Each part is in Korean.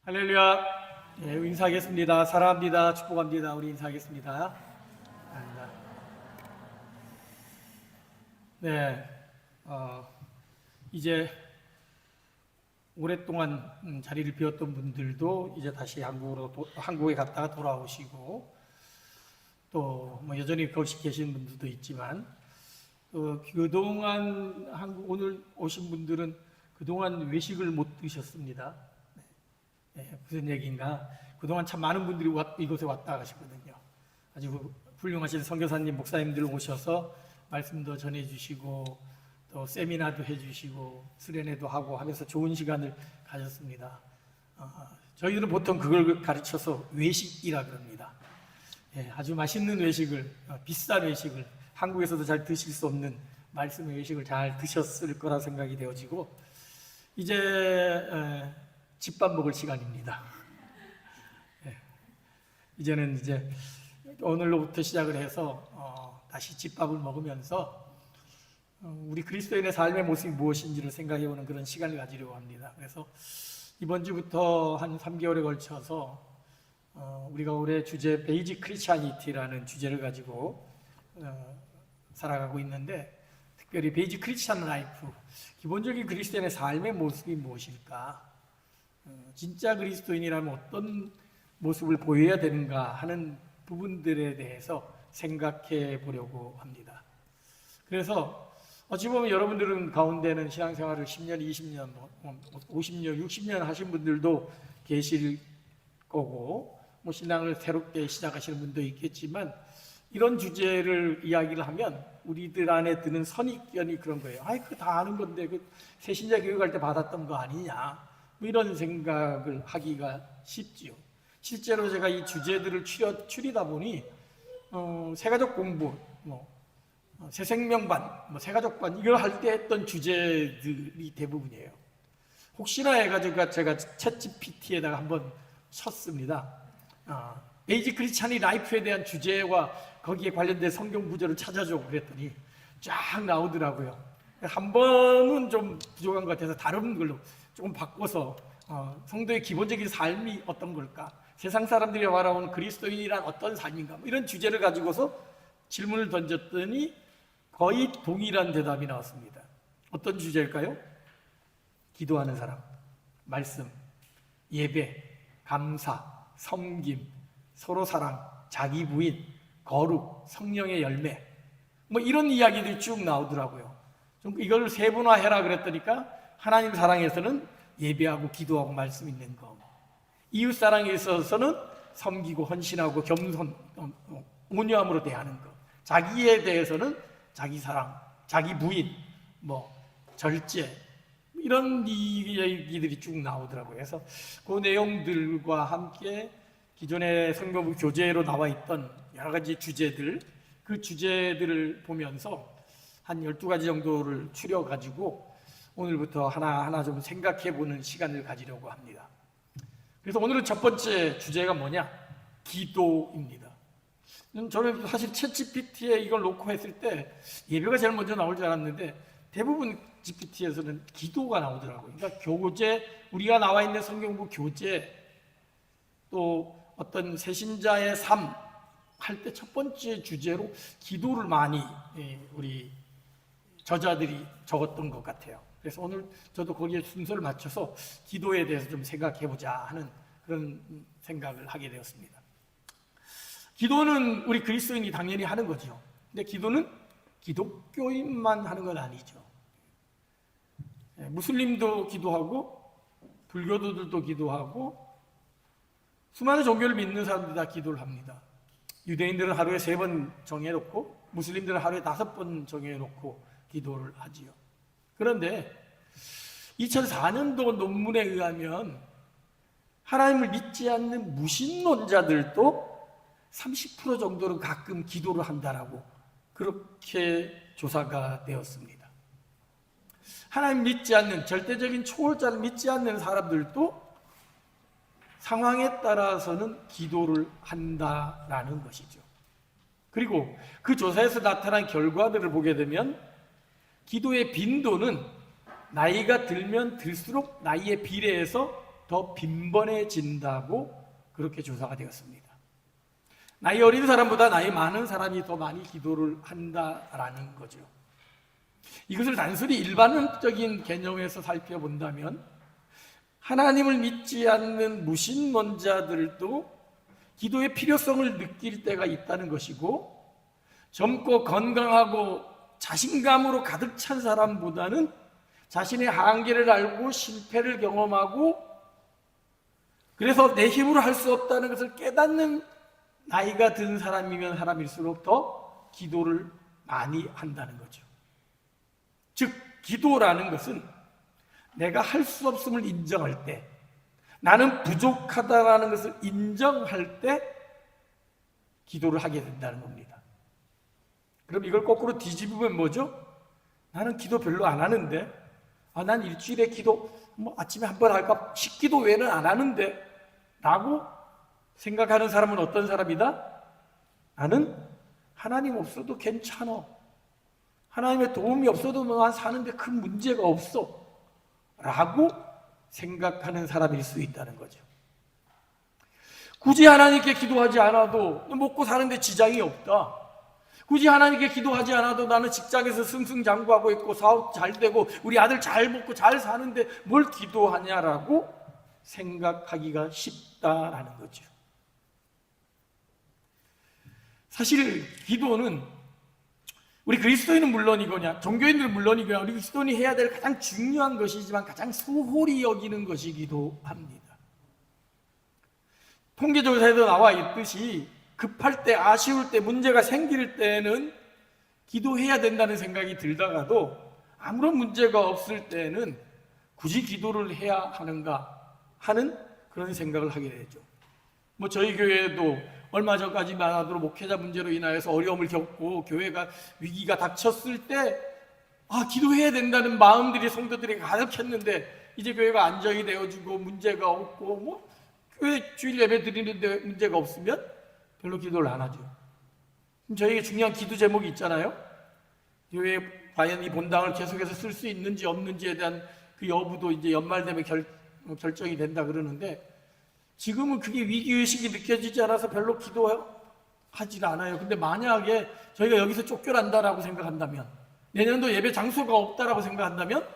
할렐루야. 예, 인사하겠습니다. 사랑합니다. 축복합니다. 우리 인사하겠습니다. 감사합니다. 네, 이제 오랫동안 자리를 비웠던 분들도 이제 다시 한국에 갔다가 돌아오시고 또 뭐 여전히 거기 계신 분들도 있지만 그동안 오늘 오신 분들은 그동안 외식을 못 드셨습니다. 네, 무슨 얘기인가? 그동안 참 많은 분들이 이곳에 왔다 가시거든요. 아주 훌륭하신 선교사님, 목사님들 오셔서 말씀도 전해주시고 또 세미나도 해주시고 수련회도 하고 하면서 좋은 시간을 가졌습니다. 저희들은 보통 그걸 가르쳐서 외식이라 그럽니다. 예, 아주 맛있는 외식을, 비싼 외식을, 한국에서도 잘 드실 수 없는 말씀의 외식을 잘 드셨을 거라 생각이 되어지고 이제 집밥 먹을 시간입니다. 예, 이제는 이제 오늘로부터 시작을 해서 다시 집밥을 먹으면서 우리 그리스도인의 삶의 모습이 무엇인지를 생각해보는 그런 시간을 가지려고 합니다. 그래서 이번 주부터 한 3개월에 걸쳐서 우리가 올해 주제 베이직 크리스찬이티라는 주제를 가지고 살아가고 있는데, 특별히 베이직 크리스찬 라이프, 기본적인 그리스도인의 삶의 모습이 무엇일까? 진짜 그리스도인이라면 어떤 모습을 보여야 되는가 하는 부분들에 대해서 생각해 보려고 합니다. 그래서 어찌 보면 여러분들은 가운데는 신앙생활을 10년, 20년, 50년, 60년 하신 분들도 계실 거고 뭐 신앙을 새롭게 시작하시는 분도 있겠지만, 이런 주제를 이야기를 하면 우리들 안에 드는 선입견이 그런 거예요. 아이, 그거 다 아는 건데 그 새신자 교육할 때 받았던 거 아니냐, 뭐 이런 생각을 하기가 쉽지요. 실제로 제가 이 주제들을 추리다 보니 새가족 공부, 새생명반, 새가족반 이걸 할 때 했던 주제들이 대부분이에요. 혹시나 해가지고 제가 챗GPT에다가 한번 쳤습니다. 베이직 크리스찬이 라이프에 대한 주제와 거기에 관련된 성경 구절을 찾아줘 그랬더니 쫙 나오더라고요. 한 번은 좀 부족한 것 같아서 다른 걸로 조금 바꿔서 성도의 기본적인 삶이 어떤 걸까? 세상 사람들이 말하는 그리스도인이란 어떤 삶인가? 뭐 이런 주제를 가지고서 질문을 던졌더니 거의 동일한 대답이 나왔습니다. 어떤 주제일까요? 기도하는 사람, 말씀, 예배, 감사, 섬김, 서로 사랑, 자기 부인, 거룩, 성령의 열매, 뭐 이런 이야기들이 쭉 나오더라고요. 좀 이걸 세분화해라 그랬더니까 하나님 사랑에서는 예배하고 기도하고 말씀 있는 거, 이웃 사랑에 있어서는 섬기고 헌신하고 겸손, 온유함으로 대하는 거, 자기에 대해서는 자기 사랑, 자기 부인, 절제, 이런 얘기들이 쭉 나오더라고요. 그래서 그 내용들과 함께 기존의 성경부 교재로 나와 있던 여러 가지 주제들, 그 주제들을 보면서 한 12가지 정도를 추려가지고 오늘부터 하나하나 좀 생각해보는 시간을 가지려고 합니다. 그래서 오늘은 첫 번째 주제가 뭐냐? 기도입니다. 저는 사실 챗GPT에 이걸 놓고 했을 때 예배가 제일 먼저 나올 줄 알았는데 대부분 GPT에서는 기도가 나오더라고요. 그러니까 교재, 우리가 나와 있는 성경부 교재, 또 어떤 새신자의 삶 할 때 첫 번째 주제로 기도를 많이 우리 저자들이 적었던 것 같아요. 그래서 오늘 저도 거기에 순서를 맞춰서 기도에 대해서 좀 생각해보자 하는 그런 생각을 하게 되었습니다. 기도는 우리 그리스도인이 당연히 하는 거죠. 근데 기도는 기독교인만 하는 건 아니죠. 무슬림도 기도하고 불교도들도 기도하고 수많은 종교를 믿는 사람들 다 기도를 합니다. 유대인들은 하루에 3번 정해놓고 무슬림들은 하루에 5번 정해놓고 기도를 하지요. 그런데 2004년도 논문에 의하면 하나님을 믿지 않는 무신론자들도 30% 정도는 가끔 기도를 한다라고 그렇게 조사가 되었습니다. 하나님 믿지 않는, 절대적인 초월자를 믿지 않는 사람들도 상황에 따라서는 기도를 한다라는 것이죠. 그리고 그 조사에서 나타난 결과들을 보게 되면 기도의 빈도는 나이가 들면 들수록 나이에 비례해서 더 빈번해진다고 그렇게 조사가 되었습니다. 나이 어린 사람보다 나이 많은 사람이 더 많이 기도를 한다라는 거죠. 이것을 단순히 일반적인 개념에서 살펴본다면 하나님을 믿지 않는 무신론자들도 기도의 필요성을 느낄 때가 있다는 것이고, 젊고 건강하고 자신감으로 가득 찬 사람보다는 자신의 한계를 알고 실패를 경험하고 그래서 내 힘으로 할 수 없다는 것을 깨닫는 나이가 든 사람이면 사람일수록 더 기도를 많이 한다는 거죠. 즉, 기도라는 것은 내가 할 수 없음을 인정할 때, 나는 부족하다라는 것을 인정할 때 기도를 하게 된다는 겁니다. 그럼 이걸 거꾸로 뒤집으면 뭐죠? 나는 기도 별로 안 하는데, 난 일주일에 기도 아침에 한 번 할까? 식기도 외에는 안 하는데 라고 생각하는 사람은 어떤 사람이다? 나는 하나님 없어도 괜찮아, 하나님의 도움이 없어도 난 사는데 큰 문제가 없어 라고 생각하는 사람일 수 있다는 거죠. 굳이 하나님께 기도하지 않아도 먹고 사는데 지장이 없다, 굳이 하나님께 기도하지 않아도 나는 직장에서 승승장구하고 있고 사업 잘 되고 우리 아들 잘 먹고 잘 사는데 뭘 기도하냐라고 생각하기가 쉽다라는 거죠. 사실 기도는 우리 그리스도인은 물론이거냐, 종교인들은 물론이거냐, 우리 그리스도인이 해야 될 가장 중요한 것이지만 가장 소홀히 여기는 것이기도 합니다. 통계조사에도 나와 있듯이 급할 때, 아쉬울 때, 문제가 생길 때는 기도해야 된다는 생각이 들다가도 아무런 문제가 없을 때는 굳이 기도를 해야 하는가 하는 그런 생각을 하게 되죠. 저희 교회도 얼마 전까지만 하더라도 목회자 문제로 인하여서 어려움을 겪고 교회가 위기가 닥쳤을 때 기도해야 된다는 마음들이 성도들이 가득했는데 이제 교회가 안정이 되어지고 문제가 없고 교회 주일 예배 드리는데 문제가 없으면 별로 기도를 안 하죠. 저에게 중요한 기도 제목이 있잖아요. 교회에 과연 이 본당을 계속해서 쓸 수 있는지 없는지에 대한 그 여부도 이제 연말 되면 결정이 된다 그러는데, 지금은 그게 위기의식이 느껴지지 않아서 별로 기도하지 않아요. 근데 만약에 저희가 여기서 쫓겨난다라고 생각한다면, 내년도 예배 장소가 없다라고 생각한다면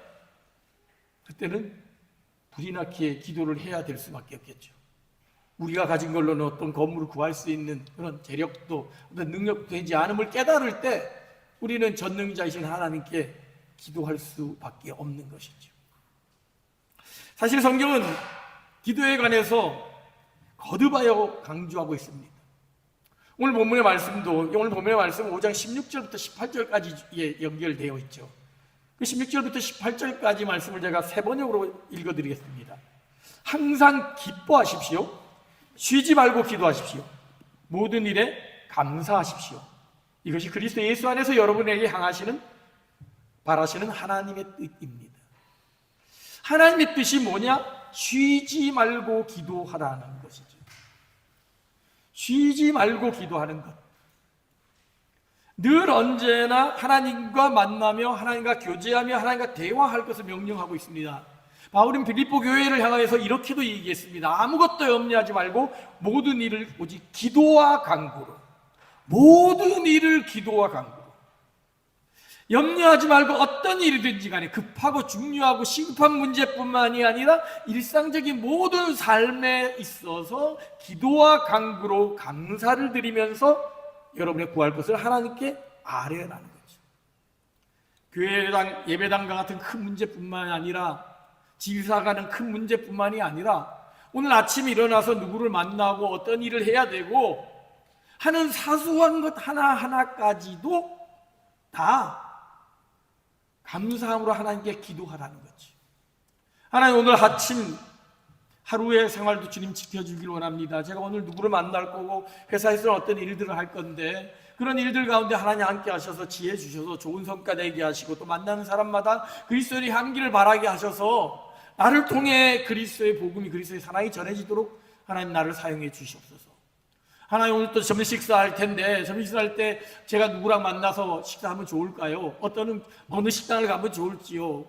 그때는 불이 나게 기도를 해야 될 수밖에 없겠죠. 우리가 가진 걸로는 어떤 건물을 구할 수 있는 그런 재력도 어떤 능력도 되지 않음을 깨달을 때 우리는 전능자이신 하나님께 기도할 수밖에 없는 것이죠. 사실 성경은 기도에 관해서 거듭하여 강조하고 있습니다. 오늘 본문의 말씀은 5장 16절부터 18절까지에 연결되어 있죠. 그 16절부터 18절까지 말씀을 제가 세 번역으로 읽어드리겠습니다. 항상 기뻐하십시오. 쉬지 말고 기도하십시오. 모든 일에 감사하십시오. 이것이 그리스도 예수 안에서 여러분에게 향하시는, 바라시는 하나님의 뜻입니다. 하나님의 뜻이 뭐냐? 쉬지 말고 기도하라는 것이죠. 쉬지 말고 기도하는 것. 늘 언제나 하나님과 만나며 하나님과 교제하며 하나님과 대화할 것을 명령하고 있습니다. 바울은 빌립보 교회를 향하여서 이렇게도 얘기했습니다. 아무것도 염려하지 말고 모든 일을 오직 기도와 간구로, 모든 일을 기도와 간구로, 염려하지 말고 어떤 일이든지 간에 급하고 중요하고 시급한 문제뿐만이 아니라 일상적인 모든 삶에 있어서 기도와 간구로 감사를 드리면서 여러분의 구할 것을 하나님께 아뢰라는 거죠. 교회당, 예배당과 같은 큰 문제뿐만 아니라 집사 가는 큰 문제뿐만이 아니라 오늘 아침에 일어나서 누구를 만나고 어떤 일을 해야 되고 하는 사소한 것 하나하나까지도 다 감사함으로 하나님께 기도하라는 거지. 하나님, 오늘 아침 하루의 생활도 주님 지켜주길 원합니다. 제가 오늘 누구를 만날 거고 회사에서는 어떤 일들을 할 건데 그런 일들 가운데 하나님 함께 하셔서 지혜 주셔서 좋은 성과 내게 하시고 또 만나는 사람마다 그리스도의 향기를 바라게 하셔서 나를 통해 그리스도의 복음이, 그리스도의 사랑이 전해지도록 하나님 나를 사용해 주시옵소서. 하나님, 오늘 또 점심 식사할 텐데 점심 식사할 때 제가 누구랑 만나서 식사하면 좋을까요? 어느 식당을 가면 좋을지요?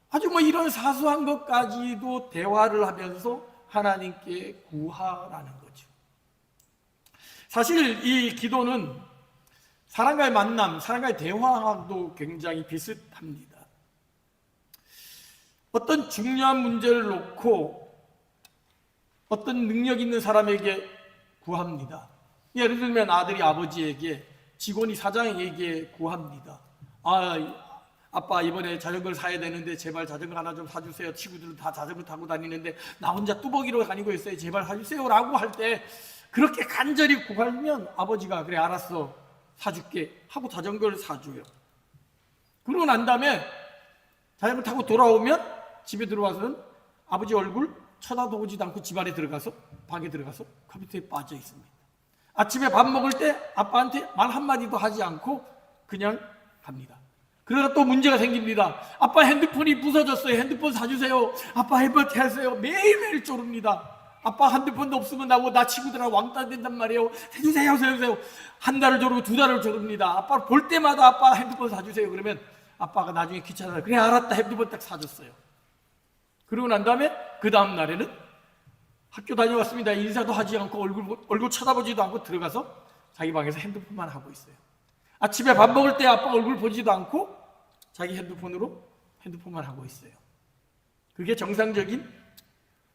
아주 이런 사소한 것까지도 대화를 하면서 하나님께 구하라는 거죠. 사실 이 기도는 사람과의 만남, 사람과의 대화도 굉장히 비슷합니다. 어떤 중요한 문제를 놓고 어떤 능력 있는 사람에게 구합니다. 예를 들면 아들이 아버지에게, 직원이 사장에게 구합니다. 아빠 이번에 자전거를 사야 되는데 제발 자전거 하나 좀 사주세요. 친구들은 다 자전거 타고 다니는데 나 혼자 뚜벅이로 다니고 있어요. 제발 사주세요 라고 할 때 그렇게 간절히 구하면 아버지가 그래 알았어 사줄게 하고 자전거를 사줘요. 그러고 난 다음에 자전거 타고 돌아오면 집에 들어와서는 아버지 얼굴 쳐다보지도 않고 집 안에 들어가서 방에 들어가서 컴퓨터에 빠져 있습니다. 아침에 밥 먹을 때 아빠한테 말 한마디도 하지 않고 그냥 갑니다. 그러다 또 문제가 생깁니다. 아빠 핸드폰이 부서졌어요. 핸드폰 사주세요. 아빠 핸드폰 하세요. 매일매일 쪼릅니다. 아빠 핸드폰도 없으면 나 친구들하고 왕따 된단 말이에요. 해주세요. 한 달을 조르고 두 달을 조릅니다. 아빠 볼 때마다 아빠 핸드폰 사주세요. 그러면 아빠가 나중에 귀찮아요. 그래 알았다. 핸드폰 딱 사줬어요. 그러고 난 다음에 그 다음 날에는 학교 다녀왔습니다. 인사도 하지 않고 얼굴 쳐다보지도 않고 들어가서 자기 방에서 핸드폰만 하고 있어요. 아침에 밥 먹을 때 아빠 얼굴 보지도 않고 자기 핸드폰만 하고 있어요. 그게 정상적인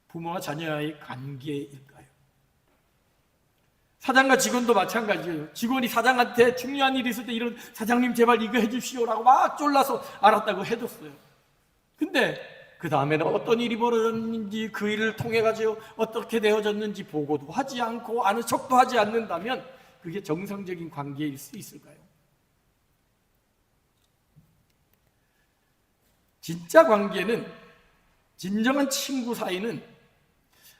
부모와 자녀의 관계일까요? 사장과 직원도 마찬가지예요. 직원이 사장한테 중요한 일이 있을 때 이런 사장님 제발 이거 해주시오라고 막 졸라서 알았다고 해줬어요. 근데 그 다음에는 어떤 일이 벌어졌는지 그 일을 통해 가지고 어떻게 되어졌는지 보고도 하지 않고 아는 척도 하지 않는다면 그게 정상적인 관계일 수 있을까요? 진짜 관계는, 진정한 친구 사이는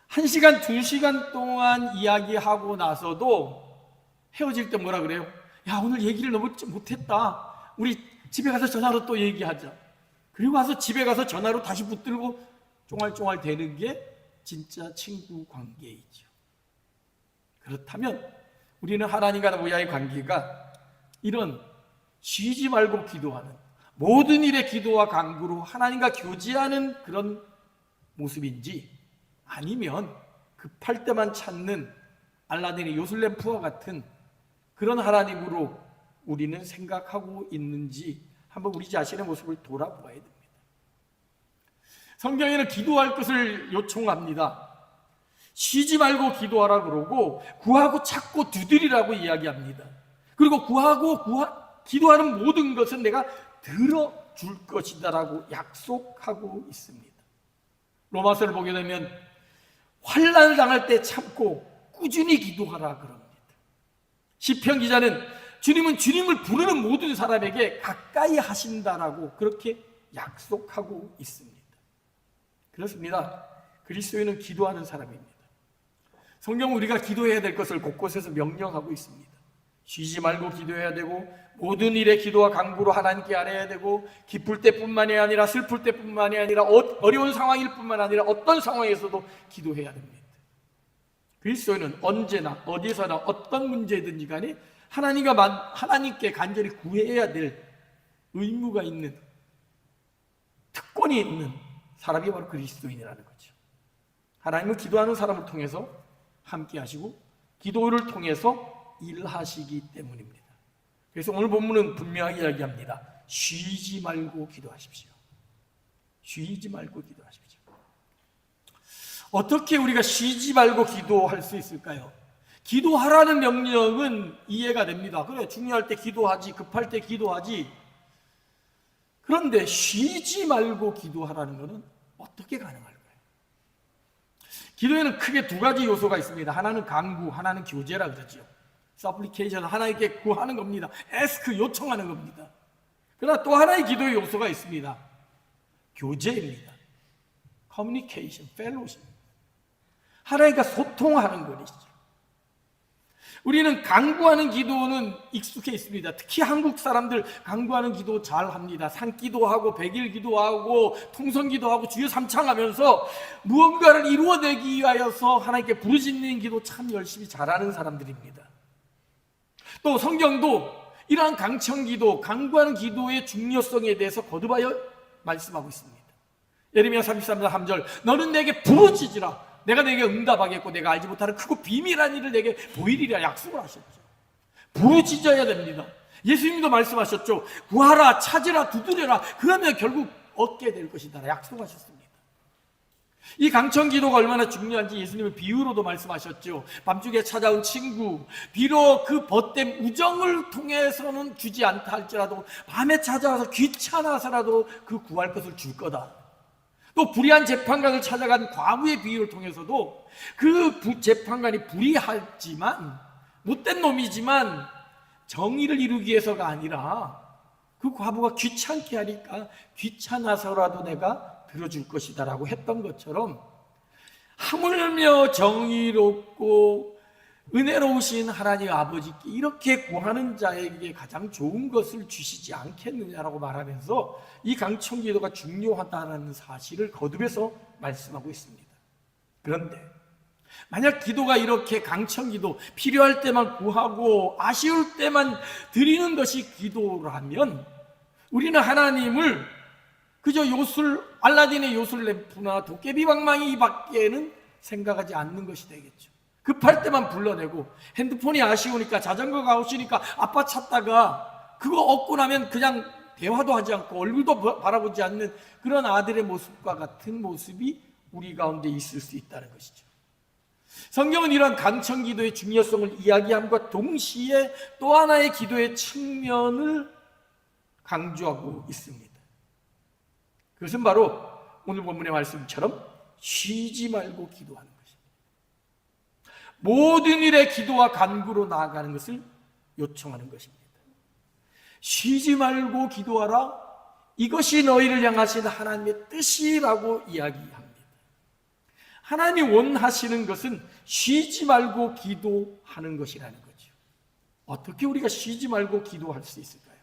1시간, 2시간 동안 이야기하고 나서도 헤어질 때 뭐라 그래요? 야, 오늘 얘기를 너무 못했다. 우리 집에 가서 전화로 또 얘기하자. 그리고 와서 집에 가서 전화로 다시 붙들고 쫑알쫑알 대는 게 진짜 친구 관계이죠. 그렇다면 우리는 하나님과 우리와의 관계가 이런 쉬지 말고 기도하는, 모든 일에 기도와 간구로 하나님과 교제하는 그런 모습인지, 아니면 급할 때만 찾는 알라딘의 요술램프와 같은 그런 하나님으로 우리는 생각하고 있는지 한번 우리 자신의 모습을 돌아보아야 됩니다. 성경에는 기도할 것을 요청합니다. 쉬지 말고 기도하라 그러고 구하고 찾고 두드리라고 이야기합니다. 그리고 기도하는 모든 것은 내가 들어줄 것이다라고 약속하고 있습니다. 로마서를 보게 되면 환난을 당할 때 참고 꾸준히 기도하라 그럽니다. 시편 기자는 주님은 주님을 부르는 모든 사람에게 가까이 하신다라고 그렇게 약속하고 있습니다. 그렇습니다. 그리스도인은 기도하는 사람입니다. 성경은 우리가 기도해야 될 것을 곳곳에서 명령하고 있습니다. 쉬지 말고 기도해야 되고 모든 일에 기도와 간구로 하나님께 아뢰야 되고 기쁠 때뿐만이 아니라 슬플 때뿐만이 아니라 어려운 상황일 뿐만 아니라 어떤 상황에서도 기도해야 됩니다. 그리스도인은 언제나 어디서나 어떤 문제든지 간에 하나님께 간절히 구해야 될 의무가 있는, 특권이 있는 사람이 바로 그리스도인이라는 거죠. 하나님은 기도하는 사람을 통해서 함께 하시고 기도를 통해서 일하시기 때문입니다. 그래서 오늘 본문은 분명하게 이야기합니다. 쉬지 말고 기도하십시오. 쉬지 말고 기도하십시오. 어떻게 우리가 쉬지 말고 기도할 수 있을까요? 기도하라는 명령은 이해가 됩니다. 그래, 중요할 때 기도하지, 급할 때 기도하지. 그런데 쉬지 말고 기도하라는 것은 어떻게 가능할까요? 기도에는 크게 두 가지 요소가 있습니다. 하나는 간구, 하나는 교제라 그러죠. 서플리케이션, 하나님께 구하는 겁니다. ask, 요청하는 겁니다. 그러나 또 하나의 기도의 요소가 있습니다. 교제입니다. communication, fellowship. 하나님과 소통하는 것이죠. 우리는 간구하는 기도는 익숙해 있습니다. 특히 한국 사람들 간구하는 기도 잘 합니다. 산기도하고 백일 기도하고 통성 기도하고 주여 삼창하면서 무언가를 이루어내기 위하여서 하나님께 부르짖는 기도 참 열심히 잘하는 사람들입니다. 또 성경도 이러한 강청기도, 간구하는 기도의 중요성에 대해서 거듭하여 말씀하고 있습니다. 예레미야 33장 3절, 너는 내게 부르짖으라, 내가 내게 응답하겠고 내가 알지 못하는 크고 비밀한 일을 내게 보이리라 약속을 하셨죠. 부르짖어야 됩니다. 예수님도 말씀하셨죠. 구하라, 찾으라, 두드려라. 그러면 결국 얻게 될 것이다 약속하셨습니다. 이 강청 기도가 얼마나 중요한지 예수님은 비유로도 말씀하셨죠. 밤중에 찾아온 친구, 비록 그 벗된 우정을 통해서는 주지 않다 할지라도 밤에 찾아와서 귀찮아서라도 그 구할 것을 줄 거다. 또 불의한 재판관을 찾아간 과부의 비유를 통해서도 그 재판관이 불의하지만 못된 놈이지만 정의를 이루기 위해서가 아니라 그 과부가 귀찮게 하니까 귀찮아서라도 내가 들어줄 것이다 라고 했던 것처럼 하물며 정의롭고 은혜로우신 하나님 아버지께 이렇게 구하는 자에게 가장 좋은 것을 주시지 않겠느냐라고 말하면서 이 강청기도가 중요하다는 사실을 거듭해서 말씀하고 있습니다. 그런데 만약 기도가 이렇게 강청기도, 필요할 때만 구하고 아쉬울 때만 드리는 것이 기도라면 우리는 하나님을 그저 알라딘의 요술 램프나 도깨비 방망이 밖에는 생각하지 않는 것이 되겠죠. 급할 때만 불러내고 핸드폰이 아쉬우니까 자전거가 아쉬우니까 아빠 찾다가 그거 얻고 나면 그냥 대화도 하지 않고 얼굴도 바라보지 않는 그런 아들의 모습과 같은 모습이 우리 가운데 있을 수 있다는 것이죠. 성경은 이러한 강청기도의 중요성을 이야기함과 동시에 또 하나의 기도의 측면을 강조하고 있습니다. 그것은 바로 오늘 본문의 말씀처럼 쉬지 말고 기도하는 것입니다. 모든 일에 기도와 간구로 나아가는 것을 요청하는 것입니다. 쉬지 말고 기도하라. 이것이 너희를 향하신 하나님의 뜻이라고 이야기합니다. 하나님이 원하시는 것은 쉬지 말고 기도하는 것이라는 거죠. 어떻게 우리가 쉬지 말고 기도할 수 있을까요?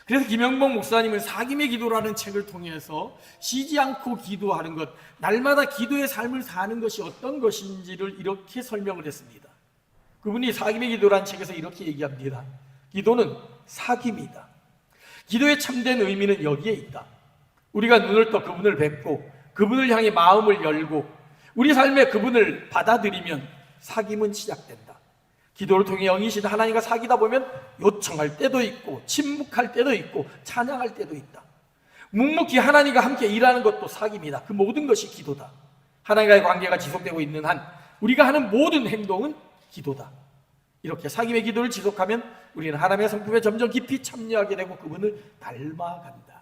그래서 김영복 목사님은 사김의 기도라는 책을 통해서 쉬지 않고 기도하는 것, 날마다 기도의 삶을 사는 것이 어떤 것인지를 이렇게 설명을 했습니다. 그분이 사김의 기도라는 책에서 이렇게 얘기합니다. 기도는 사김이다. 기도의 참된 의미는 여기에 있다. 우리가 눈을 떠 그분을 뵙고 그분을 향해 마음을 열고 우리 삶에 그분을 받아들이면 사김은 시작된다. 기도를 통해 영이신 하나님과 사귀다 보면 요청할 때도 있고 침묵할 때도 있고 찬양할 때도 있다. 묵묵히 하나님과 함께 일하는 것도 사귐이다. 그 모든 것이 기도다. 하나님과의 관계가 지속되고 있는 한 우리가 하는 모든 행동은 기도다. 이렇게 사귐의 기도를 지속하면 우리는 하나님의 성품에 점점 깊이 참여하게 되고 그분을 닮아간다.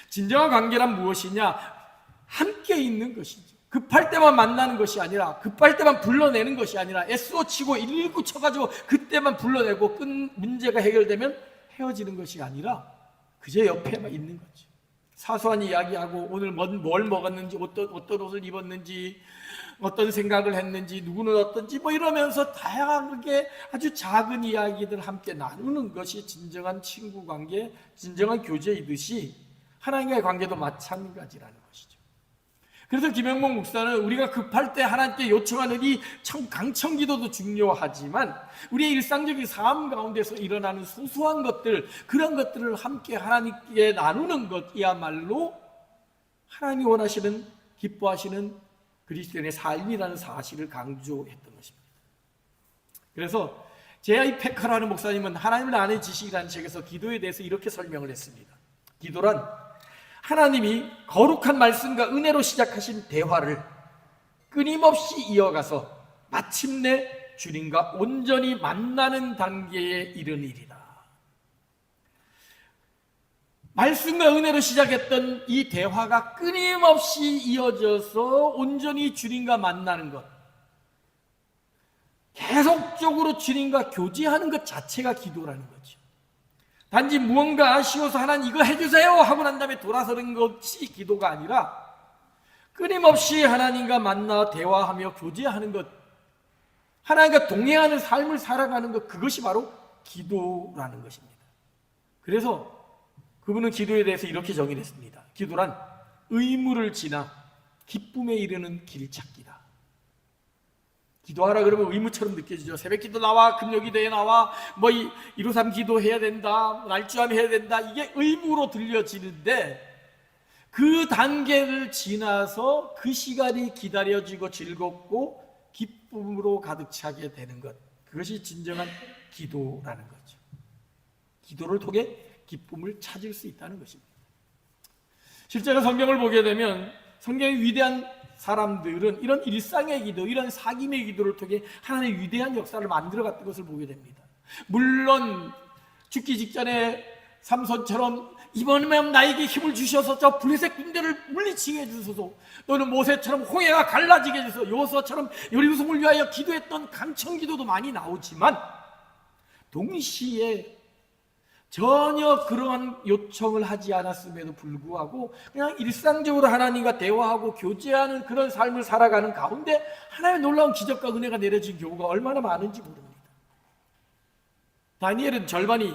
진정한 관계란 무엇이냐? 함께 있는 것이죠. 급할 때만 만나는 것이 아니라, 급할 때만 불러내는 것이 아니라, SO 치고 119 쳐가지고 그때만 불러내고 문제가 해결되면 헤어지는 것이 아니라 그저 옆에만 있는 거죠. 사소한 이야기하고 오늘 뭘 먹었는지, 어떤 옷을 입었는지, 어떤 생각을 했는지, 누구는 어떤지 이러면서 다양하게 아주 작은 이야기들 함께 나누는 것이 진정한 친구 관계, 진정한 교제이듯이 하나님과의 관계도 마찬가지라는 것이죠. 그래서 김영복 목사는 우리가 급할 때 하나님께 요청하는 이 강청기도도 중요하지만 우리의 일상적인 삶 가운데서 일어나는 소소한 것들, 그런 것들을 함께 하나님께 나누는 것이야말로 하나님이 원하시는, 기뻐하시는 그리스도인의 삶이라는 사실을 강조했던 것입니다. 그래서 J.I. 패커라는 목사님은 하나님을 아는 지식이라는 책에서 기도에 대해서 이렇게 설명을 했습니다. 기도란 하나님이 거룩한 말씀과 은혜로 시작하신 대화를 끊임없이 이어가서 마침내 주님과 온전히 만나는 단계에 이른 일이다. 말씀과 은혜로 시작했던 이 대화가 끊임없이 이어져서 온전히 주님과 만나는 것, 계속적으로 주님과 교제하는 것 자체가 기도라는 거죠. 단지 무언가 아쉬워서 하나님 이거 해주세요 하고 난 다음에 돌아서는 것이 기도가 아니라 끊임없이 하나님과 만나 대화하며 교제하는 것, 하나님과 동행하는 삶을 살아가는 것, 그것이 바로 기도라는 것입니다. 그래서 그분은 기도에 대해서 이렇게 정의했습니다. 기도란 의무를 지나 기쁨에 이르는 길찾기다. 기도하라 그러면 의무처럼 느껴지죠. 새벽 기도 나와, 금요기도에 나와, 153 기도해야 된다, 날주암 해야 된다, 이게 의무로 들려지는데 그 단계를 지나서 그 시간이 기다려지고 즐겁고 기쁨으로 가득 차게 되는 것, 그것이 진정한 기도라는 거죠. 기도를 통해 기쁨을 찾을 수 있다는 것입니다. 실제로 성경을 보게 되면 성경의 위대한 사람들은 이런 일상의 기도, 이런 사귐의 기도를 통해 하나님의 위대한 역사를 만들어갔던 것을 보게 됩니다. 물론 죽기 직전에 삼손처럼 이번에만 나에게 힘을 주셔서 저 블레셋 군대를 물리치게 해주소서, 또는 모세처럼 홍해가 갈라지게 해주소서, 여호수아처럼 여리고성을 위하여 기도했던 간청기도도 많이 나오지만 동시에 전혀 그러한 요청을 하지 않았음에도 불구하고 그냥 일상적으로 하나님과 대화하고 교제하는 그런 삶을 살아가는 가운데 하나님의 놀라운 기적과 은혜가 내려진 경우가 얼마나 많은지 모릅니다. 다니엘은 절반이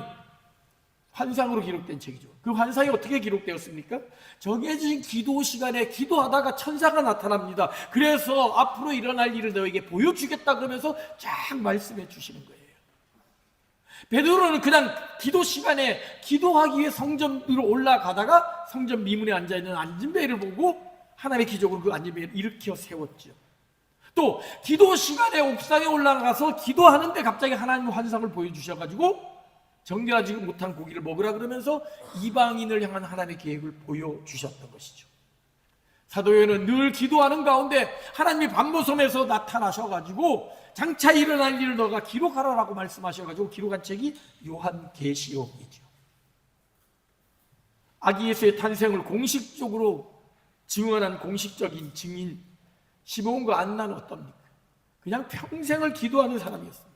환상으로 기록된 책이죠. 그 환상이 어떻게 기록되었습니까? 정해진 기도 시간에 기도하다가 천사가 나타납니다. 그래서 앞으로 일어날 일을 너에게 보여주겠다 그러면서 쫙 말씀해 주시는 거예요. 베드로는 그냥 기도 시간에 기도하기 위해 성전 위로 올라가다가 성전 미문에 앉아있는 안진뱅이를 보고 하나님의 기적으로 그 안진뱅이를 일으켜 세웠죠. 또 기도 시간에 옥상에 올라가서 기도하는데 갑자기 하나님 환상을 보여주셔가지고 정결하지 못한 고기를 먹으라 그러면서 이방인을 향한 하나님의 계획을 보여주셨던 것이죠. 사도 요한은 늘 기도하는 가운데 하나님이 밤모섬에서 나타나셔가지고 장차 일어날 일을 너가 기록하라라고 말씀하셔가지고 기록한 책이 요한계시록이죠. 아기 예수의 탄생을 공식적으로 증언한 공식적인 증인 시몬과 안나는 어떻습니까? 그냥 평생을 기도하는 사람이었습니다.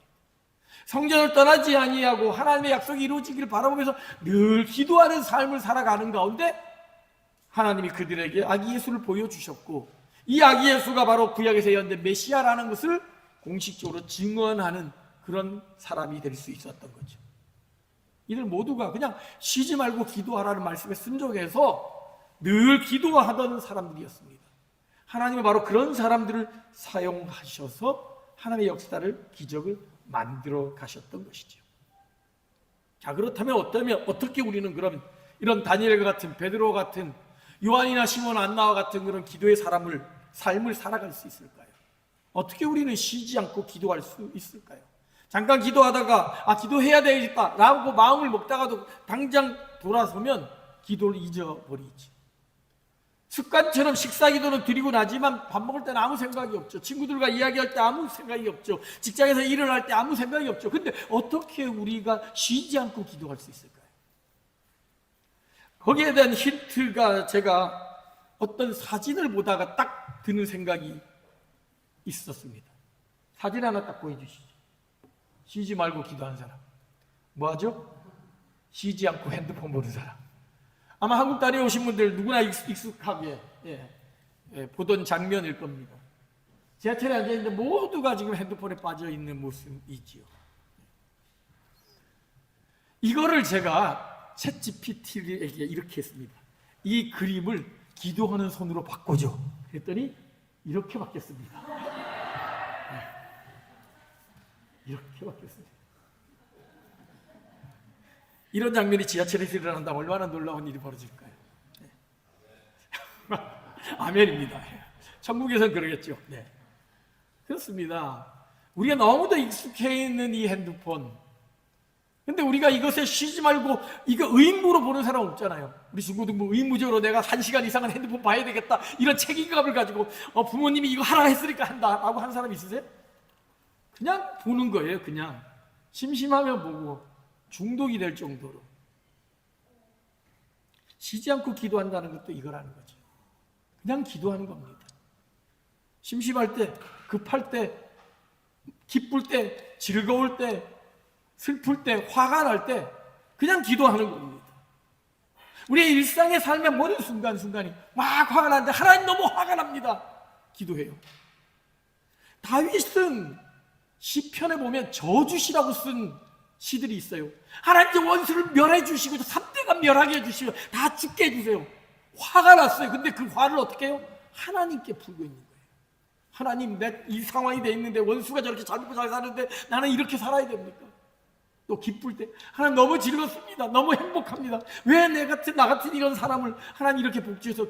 성전을 떠나지 아니하고 하나님의 약속이 이루어지기를 바라보면서 늘 기도하는 삶을 살아가는 가운데 하나님이 그들에게 아기 예수를 보여주셨고, 이 아기 예수가 바로 구약에서 예언된 메시아라는 것을 공식적으로 증언하는 그런 사람이 될 수 있었던 거죠. 이들 모두가 그냥 쉬지 말고 기도하라는 말씀에 순종해서 늘 기도하던 사람들이었습니다. 하나님은 바로 그런 사람들을 사용하셔서 하나님의 역사를, 기적을 만들어 가셨던 것이죠. 자, 그렇다면 어떻게 우리는 그럼 이런 다니엘과 같은, 베드로 같은, 요한이나 시몬, 안나와 같은 그런 기도의 삶을 살아갈 수 있을까요? 어떻게 우리는 쉬지 않고 기도할 수 있을까요? 잠깐 기도하다가 기도해야 되겠다 라고 마음을 먹다가도 당장 돌아서면 기도를 잊어버리지. 습관처럼 식사 기도는 드리고 나지만 밥 먹을 때는 아무 생각이 없죠. 친구들과 이야기할 때 아무 생각이 없죠. 직장에서 일을 할 때 아무 생각이 없죠. 근데 어떻게 우리가 쉬지 않고 기도할 수 있을까요? 거기에 대한 힌트가 제가 어떤 사진을 보다가 딱 드는 생각이 있었습니다. 사진 하나 딱 보여주시죠. 쉬지 말고 기도하는 사람 뭐하죠? 쉬지 않고 핸드폰 보는 사람. 아마 한국 다녀 오신 분들 누구나 익숙하게 보던 장면일 겁니다. 지하철에 앉아있는데 모두가 지금 핸드폰에 빠져있는 모습이지요. 이거를 제가 챗GPT에게 이렇게 했습니다. 이 그림을 기도하는 손으로 바꿔줘 했더니 이렇게 바뀌었습니다. 이렇게 바뀌었습니다. 이런 장면이 지하철에서 일어난다면 얼마나 놀라운 일이 벌어질까요? 아멘입니다. 천국에서는 그러겠죠. 네. 그렇습니다. 우리가 너무도 익숙해 있는 이 핸드폰. 근데 우리가 이것에 쉬지 말고 이거 의무로 보는 사람 없잖아요. 우리 친구들 뭐 의무적으로 내가 1시간 이상은 핸드폰 봐야 되겠다 이런 책임감을 가지고 부모님이 이거 하라 했으니까 한다라고 하는 사람 있으세요? 그냥 보는 거예요. 그냥 심심하면 보고 중독이 될 정도로. 쉬지 않고 기도한다는 것도 이거라는 거죠. 그냥 기도하는 겁니다. 심심할 때, 급할 때, 기쁠 때, 즐거울 때, 슬플 때, 화가 날 때 그냥 기도하는 겁니다. 우리의 일상의 삶의 모든 순간순간이 막 화가 나는데 하나님 너무 화가 납니다. 기도해요. 다윗은 시편에 보면 저주시라고 쓴 시들이 있어요. 하나님 원수를 멸해 주시고 3대가 멸하게 해주시고 다 죽게 해주세요. 화가 났어요. 근데 그 화를 어떻게 해요? 하나님께 풀고 있는 거예요. 하나님, 내 이 상황이 돼 있는데 원수가 저렇게 잘 먹고 잘 사는데 나는 이렇게 살아야 됩니까? 또 기쁠 때 하나님 너무 즐겁습니다. 너무 행복합니다. 왜 나 같은 이런 사람을 하나님 이렇게 복주해서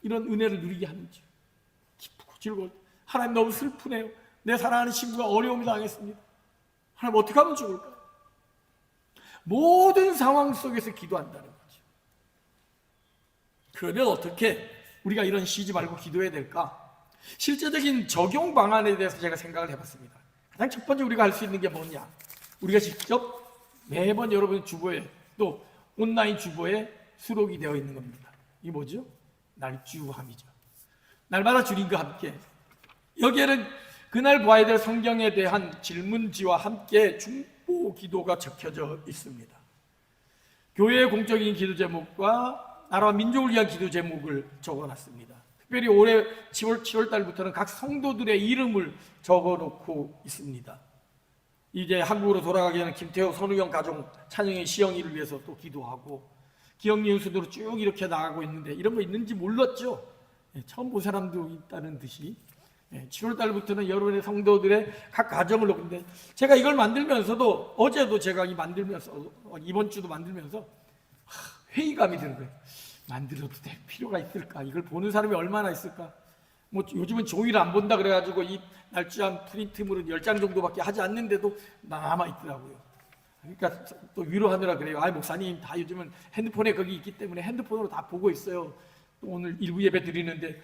이런 은혜를 누리게 하는지 기쁘고 즐거울 때 하나님 너무 슬프네요. 내 사랑하는 친구가 어려움을 당했습니다. 하나님 어떻게 하면 좋을까요? 모든 상황 속에서 기도한다는 거죠. 그러면 어떻게 우리가 이런 쉬지 말고 기도해야 될까? 실제적인 적용 방안에 대해서 제가 생각을 해봤습니다. 가장 첫 번째 우리가 할 수 있는 게 뭐냐? 우리가 직접 매번 여러분 주보에 또 온라인 주보에 수록이 되어 있는 겁니다. 이게 뭐죠? 날주함이죠. 날마다 주님과 함께. 여기에는 그날 보아야 될 성경에 대한 질문지와 함께 중보 기도가 적혀져 있습니다. 교회의 공적인 기도 제목과 나라와 민족을 위한 기도 제목을 적어놨습니다. 특별히 올해 7월 달부터는 각 성도들의 이름을 적어놓고 있습니다. 이제 한국으로 돌아가기 전에 김태호, 선우경 가족 찬영의 시영이를 위해서 또 기도하고 기억리은 순으로 쭉 이렇게 나가고 있는데 이런 거 있는지 몰랐죠. 처음 본 사람도 있다는 듯이 7월 달부터는 여러분의 성도들의 각 가정을 놓는데 제가 이걸 만들면서도 어제도 제가 이번 주도 만들면서 회의감이 드는 거예요. 만들어도 될 필요가 있을까? 이걸 보는 사람이 얼마나 있을까? 뭐 요즘은 종이를 안 본다 그래가지고 이 날짜한 프린트물은 10장 정도밖에 하지 않는데도 남아있더라고요. 그러니까 또 위로하느라 그래요. 목사님 다 요즘은 핸드폰에 거기 있기 때문에 핸드폰으로 다 보고 있어요. 또 오늘 일부 예배 드리는데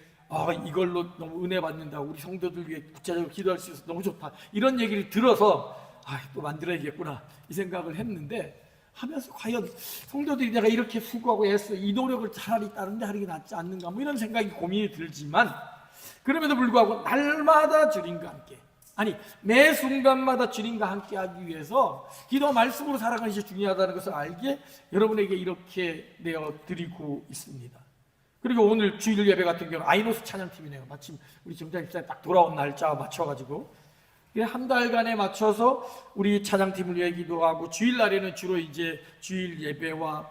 이걸로 너무 은혜 받는다고 우리 성도들 위해 구체적으로 기도할 수 있어서 너무 좋다. 이런 얘기를 들어서 또 만들어야겠구나 이 생각을 했는데 하면서 과연 성도들이 내가 이렇게 수고하고 애써 이 노력을 차라리 다른 데 하는 게 낫지 않는가 뭐 이런 생각이 고민이 들지만 그럼에도 불구하고 날마다 주님과 함께 매 순간마다 주님과 함께 하기 위해서 기도와 말씀으로 살아가는 것이 중요하다는 것을 알게 여러분에게 이렇게 내어드리고 있습니다. 그리고 오늘 주일 예배 같은 경우는 아이노스 찬양팀이네요. 마침 우리 정장 집사님 딱 돌아온 날짜와 맞춰가지고 한 달간에 맞춰서 우리 찬양팀을 위해 기도하고 주일날에는 주로 이제 주일 예배와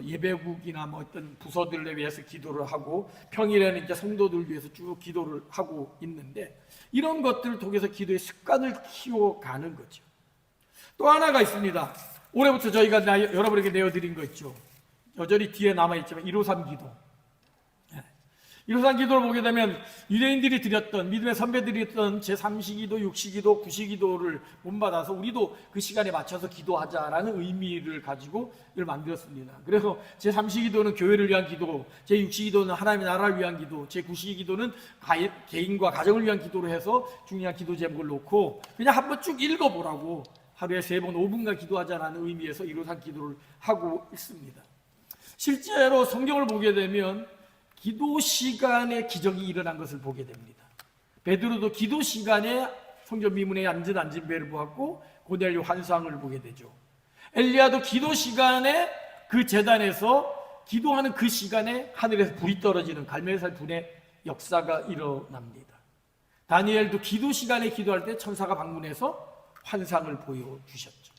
예배국이나 어떤 부서들을 위해서 기도를 하고 평일에는 이제 성도들 위해서 쭉 기도를 하고 있는데 이런 것들을 통해서 기도의 습관을 키워가는 거죠. 또 하나가 있습니다. 올해부터 저희가 여러분에게 내어드린 거 있죠. 여전히 뒤에 남아있지만 153 기도. 153 기도를 보게 되면 유대인들이 드렸던 믿음의 선배들이 드렸던 제3시기도, 6시기도, 9시기도를 본받아서 우리도 그 시간에 맞춰서 기도하자라는 의미를 가지고 이걸 만들었습니다. 그래서 제3시기도는 교회를 위한 기도, 제6시기도는 하나님의 나라를 위한 기도, 제9시기도는 개인과 가정을 위한 기도로 해서 중요한 기도 제목을 놓고 그냥 한번 쭉 읽어보라고 하루에 3번 5분간 기도하자라는 의미에서 153 기도를 하고 있습니다. 실제로 성경을 보게 되면 기도 시간에 기적이 일어난 것을 보게 됩니다. 베드로도 기도 시간에 성전 미문에 앉은 안진배를 보았고 고넬료 환상을 보게 되죠. 엘리야도 기도 시간에 그 제단에서 기도하는 그 시간에 하늘에서 불이 떨어지는 갈멜살 불의 역사가 일어납니다. 다니엘도 기도 시간에 기도할 때 천사가 방문해서 환상을 보여주셨죠.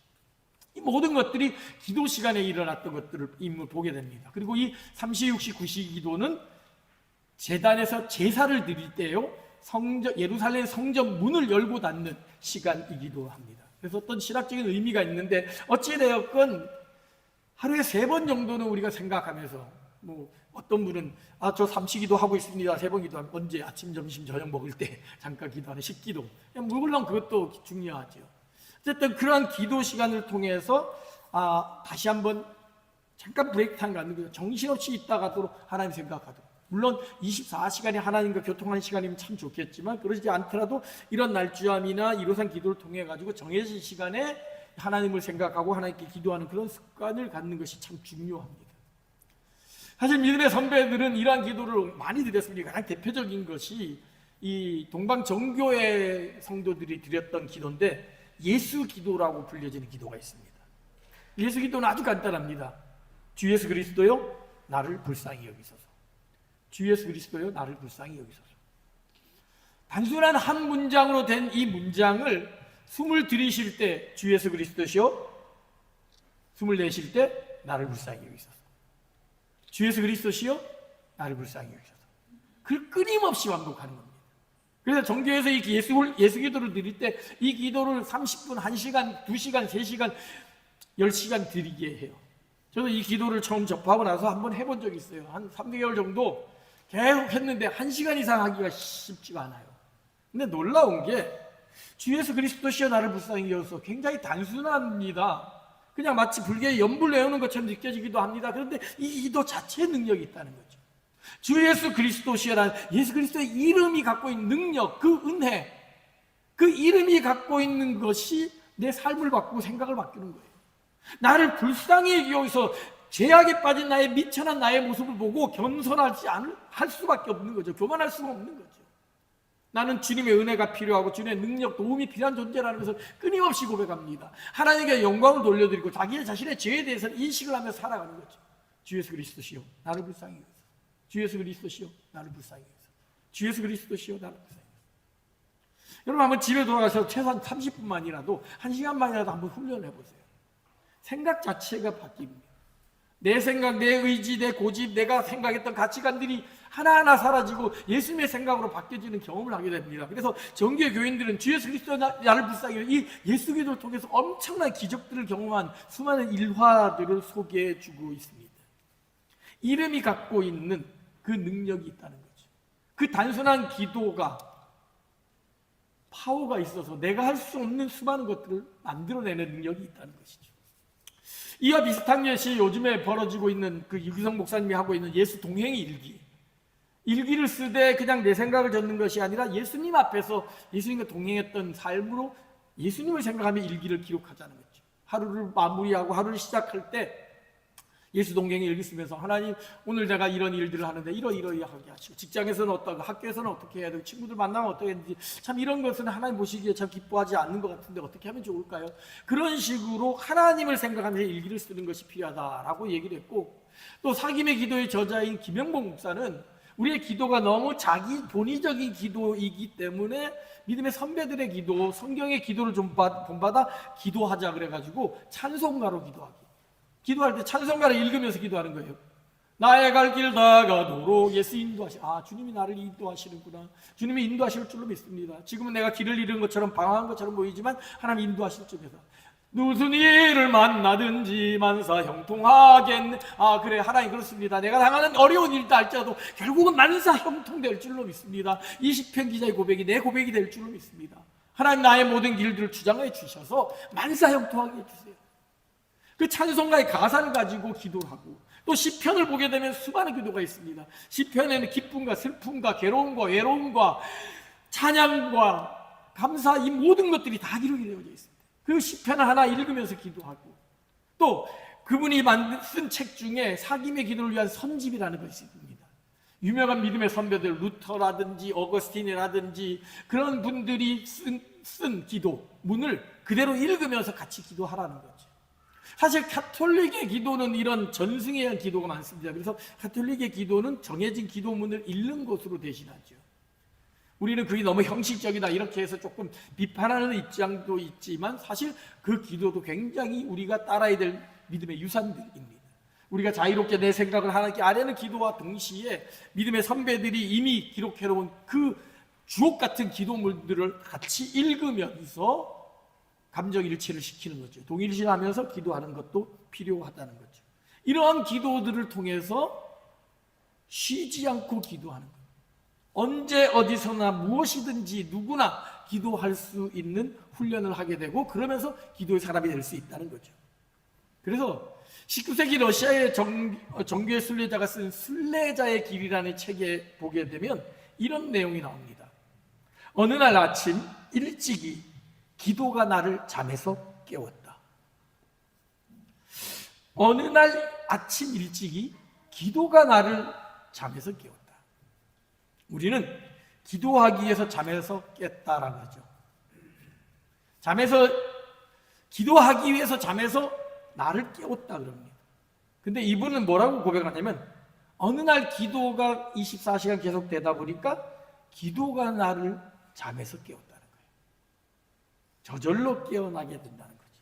이 모든 것들이 기도 시간에 일어났던 것들을 보게 됩니다. 그리고 이 3시, 6시, 9시 기도는 제단에서 제사를 드릴 때요 예루살렘 성전 문을 열고 닫는 시간이기도 합니다. 그래서 어떤 신학적인 의미가 있는데 어찌되었건 하루에 3번 정도는 우리가 생각하면서 어떤 분은 저 3시기도 하고 있습니다. 3번 기도하면 언제 아침, 점심, 저녁 먹을 때 잠깐 기도하는 식기도 물론 그것도 중요하죠. 어쨌든 그러한 기도 시간을 통해서 다시 한번 잠깐 브레이크 타임 갖는 거죠. 정신없이 있다가도 하나님 생각하도록. 물론 24시간이 하나님과 교통하는 시간이면 참 좋겠지만 그러지 않더라도 이런 날주암이나 153 기도를 통해 가지고 정해진 시간에 하나님을 생각하고 하나님께 기도하는 그런 습관을 갖는 것이 참 중요합니다. 사실 믿음의 선배들은 이러한 기도를 많이 드렸습니다. 가장 대표적인 것이 이 동방정교회 성도들이 드렸던 기도인데 예수 기도라고 불려지는 기도가 있습니다. 예수 기도는 아주 간단합니다. 주 예수 그리스도요 나를 불쌍히 여기소서. 주 예수 그리스도요 나를 불쌍히 여기소서. 단순한 한 문장으로 된 이 문장을 숨을 들이쉴 때 주 예수 그리스도시요, 숨을 내쉴 때 나를 불쌍히 여기소서. 주 예수 그리스도시요 나를 불쌍히 여기소서. 그걸 끊임없이 반복하는 겁니다. 그래서 정교에서 이 예수 기도를 드릴 때 이 기도를 30분, 1시간, 2시간, 3시간 10시간 드리게 해요. 저도 이 기도를 처음 접하고 나서 한번 해본 적이 있어요. 한 3개월 정도 계속 했는데 1시간 이상 하기가 쉽지가 않아요. 근데 놀라운 게 주 예수 그리스도시여 나를 불쌍히 여기서 굉장히 단순합니다. 그냥 마치 불교의 연불 외우는 것처럼 느껴지기도 합니다. 그런데 이 기도 자체의 능력이 있다는 거죠. 주 예수 그리스도시여라는 예수 그리스도의 이름이 갖고 있는 능력, 그 은혜, 그 이름이 갖고 있는 것이 내 삶을 바꾸고 생각을 바꾸는 거예요. 나를 불쌍히 여기서 죄악에 빠진 나의 미천한 나의 모습을 보고 겸손하지 할 수밖에 없는 거죠. 교만할 수가 없는 거죠. 나는 주님의 은혜가 필요하고 주님의 능력, 도움이 필요한 존재라는 것을 끊임없이 고백합니다. 하나님께 영광을 돌려드리고 자신의 죄에 대해서 인식을 하며 살아가는 거죠. 주 예수 그리스도시여 나를 불쌍히 여기소서. 주 예수 그리스도시여 나를 불쌍히 여기소서. 주 예수 그리스도시여 나를 불쌍히 여기소서. 여러분 한번 집에 돌아가서 최소한 30분만이라도 1시간만이라도 한번 훈련해 보세요. 생각 자체가 바뀝니다. 내 생각, 내 의지, 내 고집, 내가 생각했던 가치관들이 하나하나 사라지고 예수님의 생각으로 바뀌어지는 경험을 하게 됩니다. 그래서 정교회 교인들은 주 예수 그리스도 나를 불쌍히 이 예수 기도를 통해서 엄청난 기적들을 경험한 수많은 일화들을 소개해 주고 있습니다. 이름이 갖고 있는 그 능력이 있다는 거죠. 그 단순한 기도가 파워가 있어서 내가 할 수 없는 수많은 것들을 만들어내는 능력이 있다는 것이죠. 이와 비슷한 것이 요즘에 벌어지고 있는 그 유기성 목사님이 하고 있는 예수 동행의 일기. 일기를 쓰되 그냥 내 생각을 적는 것이 아니라 예수님 앞에서 예수님과 동행했던 삶으로 예수님을 생각하며 일기를 기록하자는 거죠. 하루를 마무리하고 하루를 시작할 때 예수 동행의 일기 쓰면서 하나님 오늘 내가 이런 일들을 하는데 이러이러하게 하시고 직장에서는 어떠고 학교에서는 어떻게 해야 되고 친구들 만나면 어떻게 했는지 참 이런 것은 하나님 보시기에 참 기뻐하지 않는 것 같은데 어떻게 하면 좋을까요? 그런 식으로 하나님을 생각하면서 일기를 쓰는 것이 필요하다라고 얘기를 했고 또 사김의 기도의 저자인 김영복 목사는 우리의 기도가 너무 자기 본의적인 기도이기 때문에 믿음의 선배들의 기도, 성경의 기도를 좀 본받아 기도하자 그래가지고 찬송가로 기도하기. 기도할 때 찬송가를 읽으면서 기도하는 거예요. 나의 갈 길 다가도록 예수 인도하시. 주님이 나를 인도하시는구나. 주님이 인도하실 줄로 믿습니다. 지금은 내가 길을 잃은 것처럼 방황한 것처럼 보이지만 하나님 인도하실 줄에서 무슨 일을 만나든지 만사 형통하겠네. 그래 하나님 그렇습니다. 내가 당하는 어려운 일도 할지라도 결국은 만사 형통될 줄로 믿습니다. 이 시편 기자의 고백이 내 고백이 될 줄로 믿습니다. 하나님 나의 모든 길들을 주장해 주셔서 만사 형통하게 해주세요. 그 찬송가의 가사를 가지고 기도를 하고 또 시편을 보게 되면 수많은 기도가 있습니다. 시편에는 기쁨과 슬픔과 괴로움과 외로움과 찬양과 감사 이 모든 것들이 다 기록이 되어져 있습니다. 그 시편을 하나 읽으면서 기도하고 또 그분이 쓴 책 중에 사김의 기도를 위한 선집이라는 것이 있습니다. 유명한 믿음의 선배들 루터라든지 어거스틴이라든지 그런 분들이 쓴 기도문을 그대로 읽으면서 같이 기도하라는 거죠. 사실 가톨릭의 기도는 이런 전승에 의한 기도가 많습니다. 그래서 가톨릭의 기도는 정해진 기도문을 읽는 것으로 대신하죠. 우리는 그게 너무 형식적이다 이렇게 해서 조금 비판하는 입장도 있지만 사실 그 기도도 굉장히 우리가 따라야 될 믿음의 유산들입니다. 우리가 자유롭게 내 생각을 하나님께 아뢰는 기도와 동시에 믿음의 선배들이 이미 기록해놓은 그 주옥 같은 기도문들을 같이 읽으면서 감정일치를 시키는 거죠. 동일시하면서 기도하는 것도 필요하다는 거죠. 이러한 기도들을 통해서 쉬지 않고 기도하는 거예요. 언제 어디서나 무엇이든지 누구나 기도할 수 있는 훈련을 하게 되고 그러면서 기도의 사람이 될 수 있다는 거죠. 그래서 19세기 러시아의 정교회 순례자가 쓴 순례자의 길이라는 책에 보게 되면 이런 내용이 나옵니다. 어느 날 아침 일찍이 기도가 나를 잠에서 깨웠다. 어느 날 아침 일찍이 기도가 나를 잠에서 깨웠다. 우리는 기도하기 위해서 잠에서 깼다라는 거죠. 기도하기 위해서 잠에서 나를 깨웠다 그럽니다. 근데 이분은 뭐라고 고백하냐면 어느 날 기도가 24시간 계속 되다 보니까 기도가 나를 잠에서 깨웠다는 거예요. 저절로 깨어나게 된다는 거죠.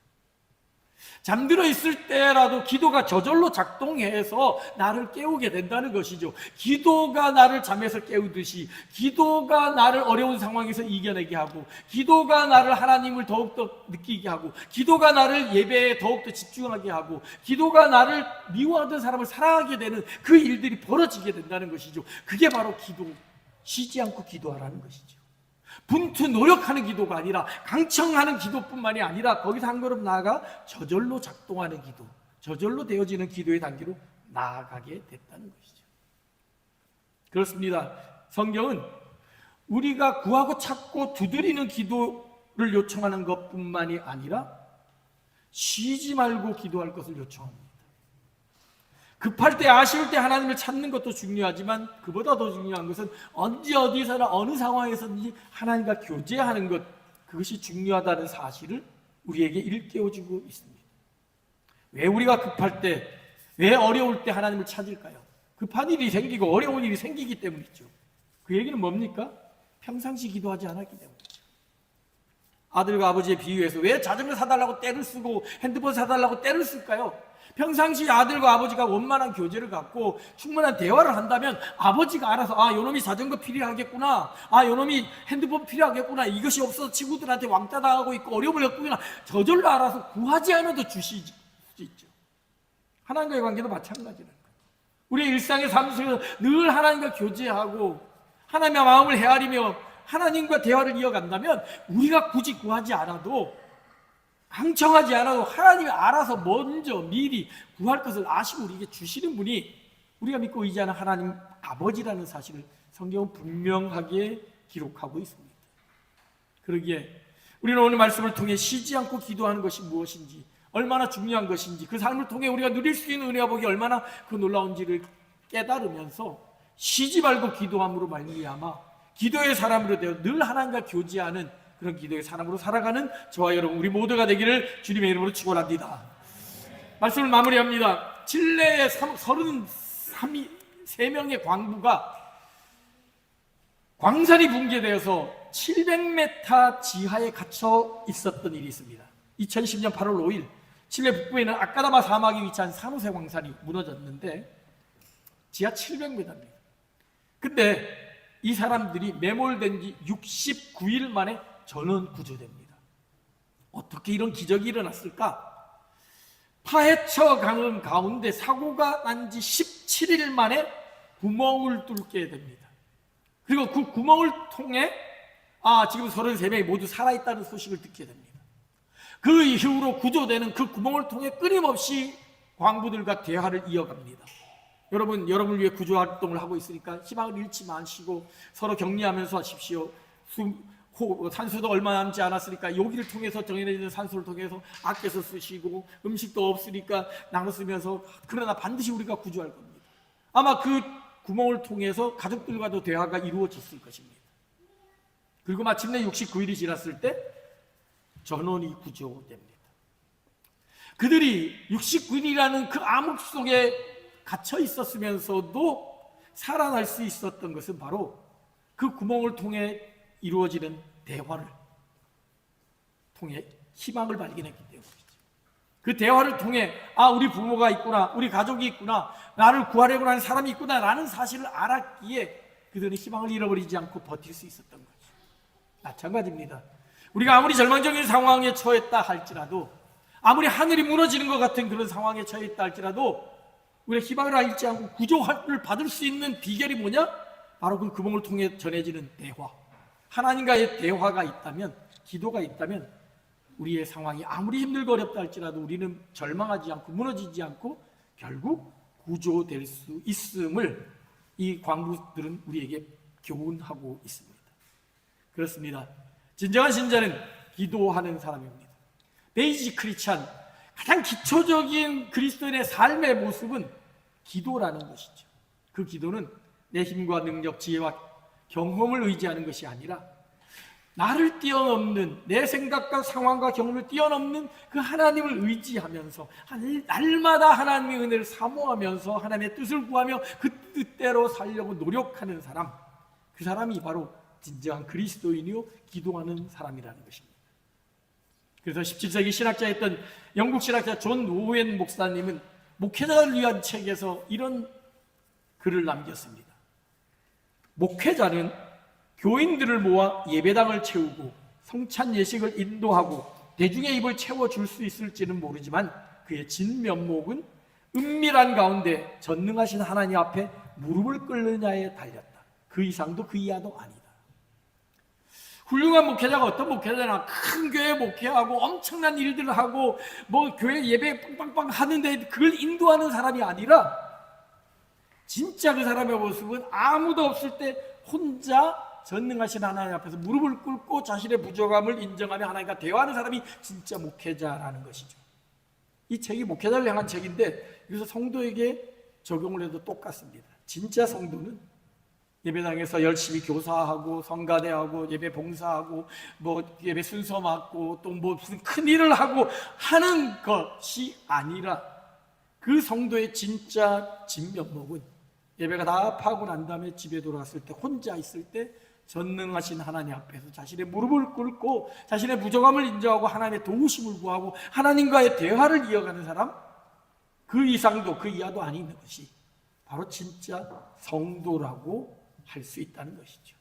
잠들어 있을 때라도 기도가 저절로 작동해서 나를 깨우게 된다는 것이죠. 기도가 나를 잠에서 깨우듯이, 기도가 나를 어려운 상황에서 이겨내게 하고, 기도가 나를 하나님을 더욱더 느끼게 하고, 기도가 나를 예배에 더욱더 집중하게 하고, 기도가 나를 미워하던 사람을 사랑하게 되는 그 일들이 벌어지게 된다는 것이죠. 그게 바로 기도, 쉬지 않고 기도하라는 것이죠. 분투 노력하는 기도가 아니라, 강청하는 기도뿐만이 아니라 거기서 한 걸음 나아가 저절로 작동하는 기도, 저절로 되어지는 기도의 단계로 나아가게 됐다는 것이죠. 그렇습니다. 성경은 우리가 구하고 찾고 두드리는 기도를 요청하는 것뿐만이 아니라 쉬지 말고 기도할 것을 요청합니다. 급할 때, 아쉬울 때 하나님을 찾는 것도 중요하지만 그보다 더 중요한 것은 언제 어디서나 어느 상황에서든지 하나님과 교제하는 것, 그것이 중요하다는 사실을 우리에게 일깨워주고 있습니다. 왜 우리가 급할 때, 왜 어려울 때 하나님을 찾을까요? 급한 일이 생기고 어려운 일이 생기기 때문이죠. 그 얘기는 뭡니까? 평상시 기도하지 않았기 때문이죠. 아들과 아버지의 비유에서 왜 자전거 사달라고 떼를 쓰고 핸드폰 사달라고 떼를 쓸까요? 평상시 아들과 아버지가 원만한 교제를 갖고 충분한 대화를 한다면 아버지가 알아서, 아, 요놈이 자전거 필요하겠구나, 아, 요놈이 핸드폰 필요하겠구나, 이것이 없어서 친구들한테 왕따 당하고 있고 어려움을 겪구나, 저절로 알아서 구하지 않아도 주실 수 있죠. 하나님과의 관계도 마찬가지라는 거예요. 우리의 일상의 삶 속에서 늘 하나님과 교제하고 하나님의 마음을 헤아리며 하나님과 대화를 이어간다면 우리가 굳이 구하지 않아도, 강청하지 않아도 하나님이 알아서 먼저 미리 구할 것을 아시고 우리에게 주시는 분이 우리가 믿고 의지하는 하나님 아버지라는 사실을 성경은 분명하게 기록하고 있습니다. 그러기에 우리는 오늘 말씀을 통해 쉬지 않고 기도하는 것이 무엇인지, 얼마나 중요한 것인지, 그 삶을 통해 우리가 누릴 수 있는 은혜와 복이 얼마나 그 놀라운지를 깨달으면서 쉬지 말고 기도함으로 말미암아 기도의 사람으로 되어 늘 하나님과 교제하는 그런 기도의 사람으로 살아가는 저와 여러분, 우리 모두가 되기를 주님의 이름으로 축원합니다. 말씀을 마무리합니다. 칠레의 33명의 광부가 광산이 붕괴되어서 700m 지하에 갇혀 있었던 일이 있습니다. 2010년 8월 5일 칠레 북부에 있는 아까다마 사막에 위치한 산호세 광산이 무너졌는데 지하 700m입니다. 근데 이 사람들이 매몰된 지 69일 만에 전원 구조됩니다. 어떻게 이런 기적이 일어났을까? 파헤쳐 가는 가운데 사고가 난 지 17일 만에 구멍을 뚫게 됩니다. 그리고 그 구멍을 통해 지금 33명이 모두 살아있다는 소식을 듣게 됩니다. 그 이후로 구조되는 그 구멍을 통해 끊임없이 광부들과 대화를 이어갑니다. 여러분, 여러분을 위해 구조활동을 하고 있으니까 희망을 잃지 마시고 서로 격려하면서 하십시오. 산소도 얼마 남지 않았으니까 여기를 통해서 정해진 산소를 통해서 아껴서 쓰시고, 음식도 없으니까 나눠 쓰면서, 그러나 반드시 우리가 구조할 겁니다. 아마 그 구멍을 통해서 가족들과도 대화가 이루어졌을 것입니다. 그리고 마침내 69일이 지났을 때 전원이 구조됩니다. 그들이 69일이라는 그 암흑 속에 갇혀 있었으면서도 살아날 수 있었던 것은 바로 그 구멍을 통해 이루어지는 대화를 통해 희망을 발견했기 때문이죠. 그 대화를 통해 우리 부모가 있구나, 우리 가족이 있구나, 나를 구하려고 하는 사람이 있구나 라는 사실을 알았기에 그들은 희망을 잃어버리지 않고 버틸 수 있었던 거죠. 마찬가지입니다. 우리가 아무리 절망적인 상황에 처했다 할지라도, 아무리 하늘이 무너지는 것 같은 그런 상황에 처했다 할지라도 우리가 희망을 잃지 않고 구조를 받을 수 있는 비결이 뭐냐? 바로 그 구멍을 통해 전해지는 대화, 하나님과의 대화가 있다면, 기도가 있다면 우리의 상황이 아무리 힘들고 어렵다 할지라도 우리는 절망하지 않고 무너지지 않고 결국 구조될 수 있음을 이 광부들은 우리에게 교훈하고 있습니다. 그렇습니다. 진정한 신자는 기도하는 사람입니다. 베이직 크리스찬, 가장 기초적인 그리스도인의 삶의 모습은 기도라는 것이죠. 그 기도는 내 힘과 능력, 지혜와 경험을 의지하는 것이 아니라 나를 뛰어넘는, 내 생각과 상황과 경험을 뛰어넘는 그 하나님을 의지하면서 날마다 하나님의 은혜를 사모하면서 하나님의 뜻을 구하며 그 뜻대로 살려고 노력하는 사람, 그 사람이 바로 진정한 그리스도인이요 기도하는 사람이라는 것입니다. 그래서 17세기 신학자였던 영국 신학자 존 오웬 목사님은 목회자를 위한 책에서 이런 글을 남겼습니다. 목회자는 교인들을 모아 예배당을 채우고 성찬 예식을 인도하고 대중의 입을 채워줄 수 있을지는 모르지만 그의 진면목은 은밀한 가운데 전능하신 하나님 앞에 무릎을 꿇느냐에 달렸다. 그 이상도 그 이하도 아니다. 훌륭한 목회자가 어떤 목회자나 큰 교회 목회하고 엄청난 일들을 하고 뭐 교회 예배 빵빵빵 하는데 그걸 인도하는 사람이 아니라 진짜 그 사람의 모습은 아무도 없을 때 혼자 전능하신 하나님 앞에서 무릎을 꿇고 자신의 부족함을 인정하며 하나님과 대화하는 사람이 진짜 목회자라는 것이죠. 이 책이 목회자를 향한 책인데 여기서 성도에게 적용을 해도 똑같습니다. 진짜 성도는 예배당에서 열심히 교사하고 성가대하고 예배 봉사하고 뭐 예배 순서 맡고 또 뭐 무슨 큰 일을 하고 하는 것이 아니라 그 성도의 진짜 진면목은 예배가 다 파고 난 다음에 집에 돌아갔을 때 혼자 있을 때 전능하신 하나님 앞에서 자신의 무릎을 꿇고 자신의 부족함을 인정하고 하나님의 도우심을 구하고 하나님과의 대화를 이어가는 사람, 그 이상도 그 이하도 아닌 것이 바로 진짜 성도라고 할 수 있다는 것이죠.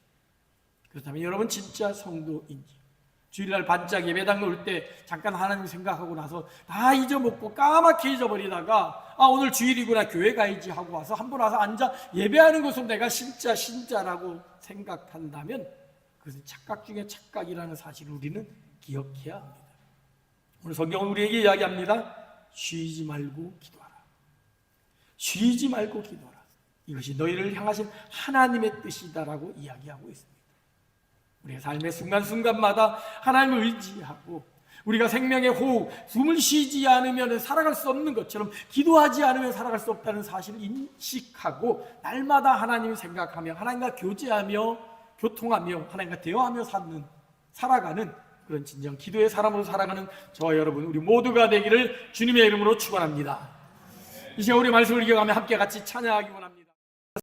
그렇다면 여러분 진짜 성도인지, 주일날 반짝 예배당 올 때 잠깐 하나님 생각하고 나서 다 잊어먹고 까맣게 잊어버리다가 오늘 주일이구나 교회 가야지 하고 와서 한 번 와서 앉아 예배하는 것으로 내가 진짜 신자라고 생각한다면 그것은 착각 중에 착각이라는 사실을 우리는 기억해야 합니다. 오늘 성경은 우리에게 이야기합니다. 쉬지 말고 기도하라. 쉬지 말고 기도하라. 이것이 너희를 향하신 하나님의 뜻이다라고 이야기하고 있습니다. 우리의 삶의 순간순간마다 하나님을 의지하고 우리가 생명의 호흡, 숨을 쉬지 않으면 살아갈 수 없는 것처럼 기도하지 않으면 살아갈 수 없다는 사실을 인식하고 날마다 하나님을 생각하며 하나님과 교제하며 교통하며 하나님과 대화하며 살아가는 그런 진정 기도의 사람으로 살아가는 저와 여러분 우리 모두가 되기를 주님의 이름으로 축원합니다. 이 시간 우리 말씀을 이어가며 함께 같이 찬양하기 원합니다.